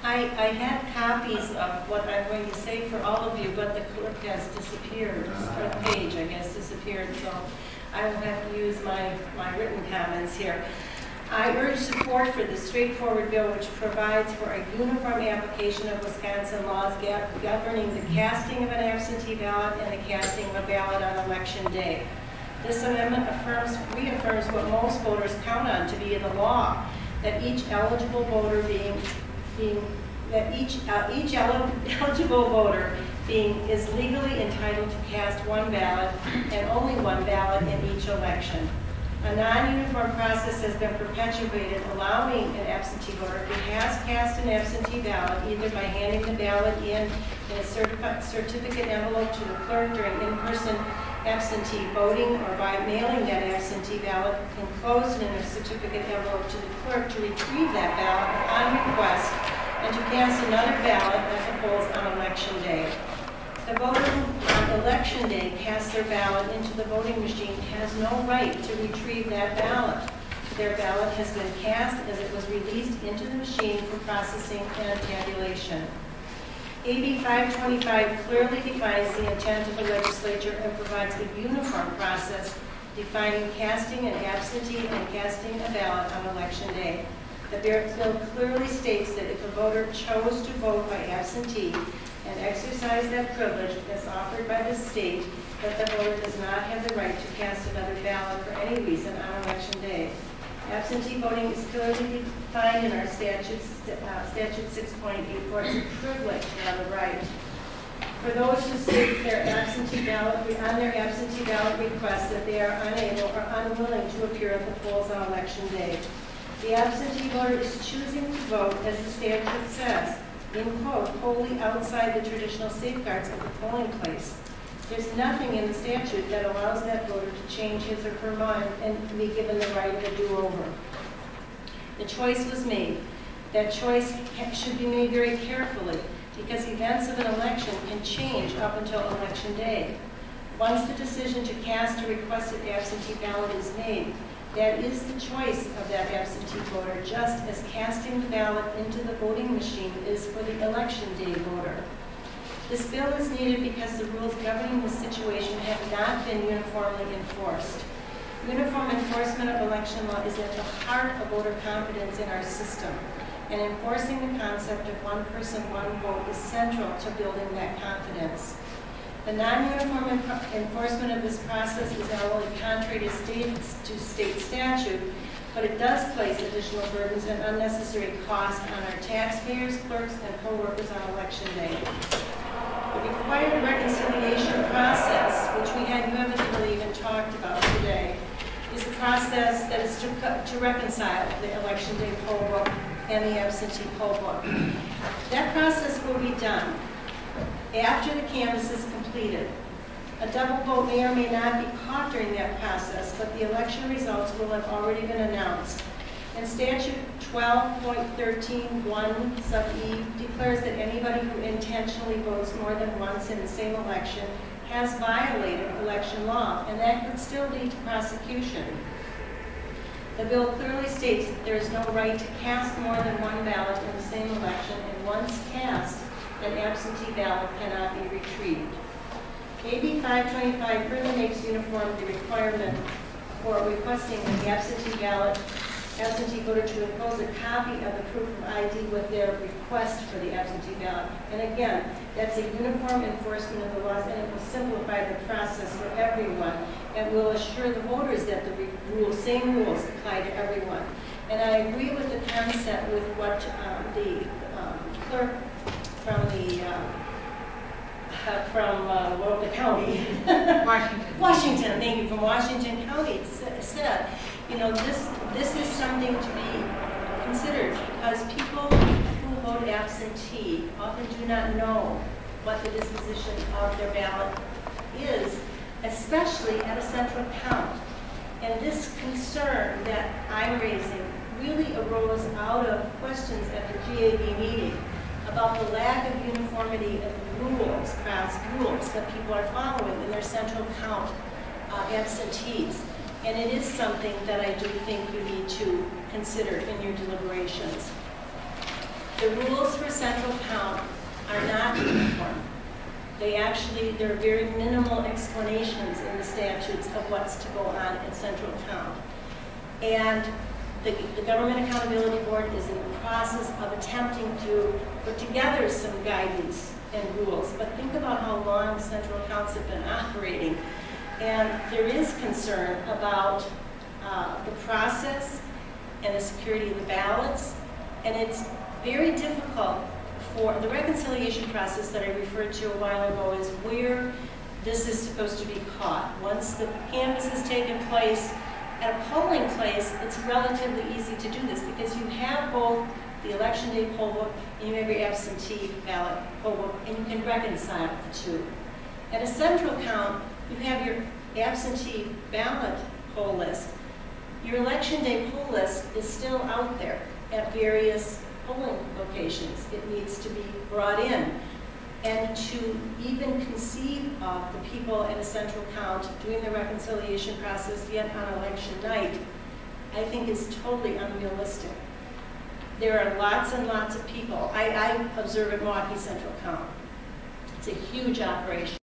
I had copies of what I'm going to say for all of you, but the clerk has disappeared. The page, I guess, disappeared, so I will have to use my written comments here. I urge support for this straightforward bill which provides for a uniform application of Wisconsin laws governing the casting of an absentee ballot and the casting of a ballot on election day. This amendment reaffirms what most voters count on to be the law, that each eligible voter is legally entitled to cast one ballot and only one ballot in each election. A non-uniform process has been perpetuated, allowing an absentee voter who has cast an absentee ballot either by handing the ballot in a certificate envelope to the clerk during in-person absentee voting or by mailing that absentee ballot enclosed in a certificate envelope to the clerk to retrieve that ballot on request and to cast another ballot at the polls on election day. The voter who on election day casts their ballot into the voting machine has no right to retrieve that ballot. Their ballot has been cast as it was released into the machine for processing and tabulation. AB 525 clearly defines the intent of the legislature and provides a uniform process defining casting an absentee and casting a ballot on election day. The bill clearly states that if a voter chose to vote by absentee and exercise that privilege as offered by the state, that the voter does not have the right to cast another ballot for any reason on election day. Absentee voting is clearly defined in our statute 6.84. It's a privilege, not a right. For those who state their absentee ballot on their absentee ballot request that they are unable or unwilling to appear at the polls on election day, the absentee voter is choosing to vote, as the statute says, in quote, wholly outside the traditional safeguards of the polling place. There's nothing in the statute that allows that voter to change his or her mind and be given the right of a do-over. The choice was made. That choice should be made very carefully because events of an election can change up until election day. Once the decision to cast a requested absentee ballot is made, that is the choice of that absentee voter, just as casting the ballot into the voting machine is for the election day voter. This bill is needed because the rules governing this situation have not been uniformly enforced. Uniform enforcement of election law is at the heart of voter confidence in our system, and enforcing the concept of one person, one vote is central to building that confidence. The non-uniform enforcement of this process is not only contrary to state statute, but it does place additional burdens and unnecessary costs on our taxpayers, clerks, and co-workers on election day. The required reconciliation process, which you haven't really even talked about today, is the process that is to reconcile the election day poll book and the absentee poll book. That process will be done after the canvass is completed. A double vote may or may not be caught during that process, but the election results will have already been announced. And statute 12.13(1) sub E declares that anybody who intentionally votes more than once in the same election has violated election law, and that could still lead to prosecution. The bill clearly states that there is no right to cast more than one ballot in the same election, and once cast, an absentee ballot cannot be retrieved. AB 525 further makes uniform the requirement for requesting the absentee voter to enclose a copy of the proof of ID with their request for the absentee ballot. And again, that's a uniform enforcement of the laws, and it will simplify the process for everyone and will assure the voters that the same rules apply to everyone. And I agree with the concept with what the clerk from the county, Washington, thank you, from Washington County said, you know, this is something to be considered because people who vote absentee often do not know what the disposition of their ballot is, especially at a central count. And this concern that I'm raising really arose out of questions at the GAB meeting about the lack of uniformity of the rules, past rules that people are following in their central count absentees. And it is something that I do think you need to consider in your deliberations. The rules for central count are not uniform. There are very minimal explanations in the statutes of what's to go on in central count. And the Government Accountability Board is in the process of attempting to put together some guidance and rules. But think about how long central counts have been operating. And there is concern about the process and the security of the ballots. And it's very difficult for the reconciliation process that I referred to a while ago is where this is supposed to be caught. Once the canvass has taken place at a polling place, it's relatively easy to do this because you have both the election day poll book and you have your absentee ballot poll book, and you can reconcile the two. At a central count, you have your absentee ballot poll list. Your election day poll list is still out there at various polling locations. It needs to be brought in. And to even conceive of the people at a central count doing the reconciliation process yet on election night, I think is totally unrealistic. There are lots and lots of people. I observe at Milwaukee Central Count. It's a huge operation.